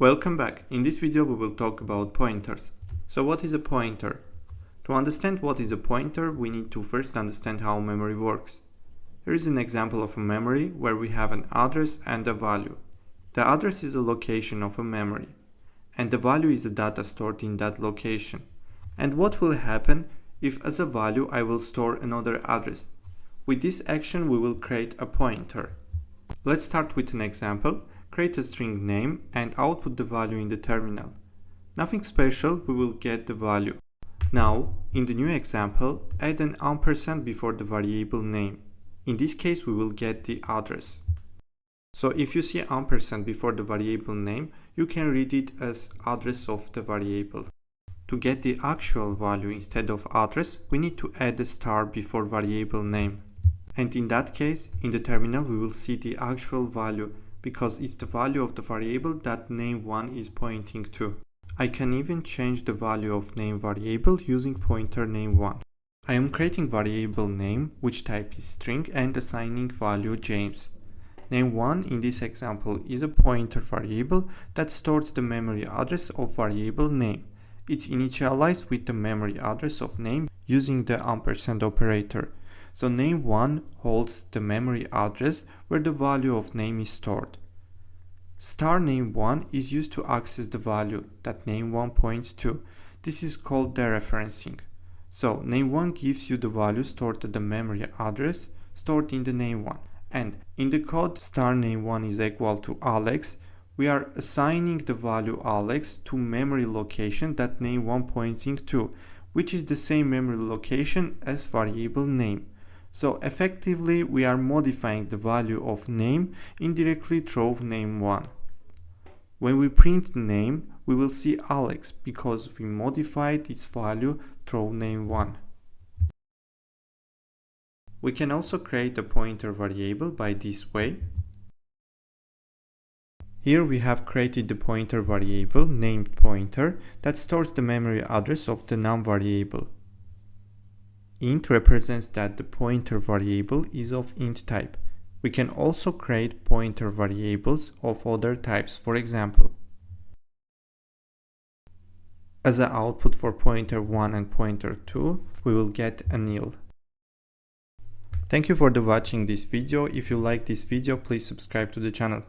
Welcome back. In this video we will talk about pointers. So what is a pointer? To understand what is a pointer, we need to first understand how memory works. Here is an example of a memory where we have an address and a value. The address is a location of a memory, and the value is the data stored in that location. And what will happen if as a value I will store another address? With this action we will create a pointer. Let's start with an example. Create a string name and output the value in the terminal. Nothing special, we will get the value. Now, in the new example, add an ampersand before the variable name. In this case, we will get the address. So if you see ampersand before the variable name, you can read it as address of the variable. To get the actual value instead of address, we need to add a star before variable name. And in that case, in the terminal, we will see the actual value because it's the value of the variable that name1 is pointing to. I can even change the value of name variable using pointer name1. I am creating variable name, which type is string, and assigning value James. Name1 in this example is a pointer variable that stores the memory address of variable name. It's initialized with the memory address of name using the ampersand operator. So name1 holds the memory address where the value of name is stored. Star name1 is used to access the value that name1 points to. This is called dereferencing. So name1 gives you the value stored at the memory address stored in the name1. And in the code star name1 is equal to Alex, we are assigning the value Alex to memory location that name1 pointing to, which is the same memory location as variable name. So effectively, we are modifying the value of name indirectly through name1. When we print name, we will see Alex because we modified its value through name1. We can also create a pointer variable by this way. Here we have created the pointer variable named pointer that stores the memory address of the num variable. Int represents that the pointer variable is of int type. We can also create pointer variables of other types, for example. As an output for pointer 1 and pointer 2, we will get a nil. Thank you for watching this video. If you like this video, please subscribe to the channel.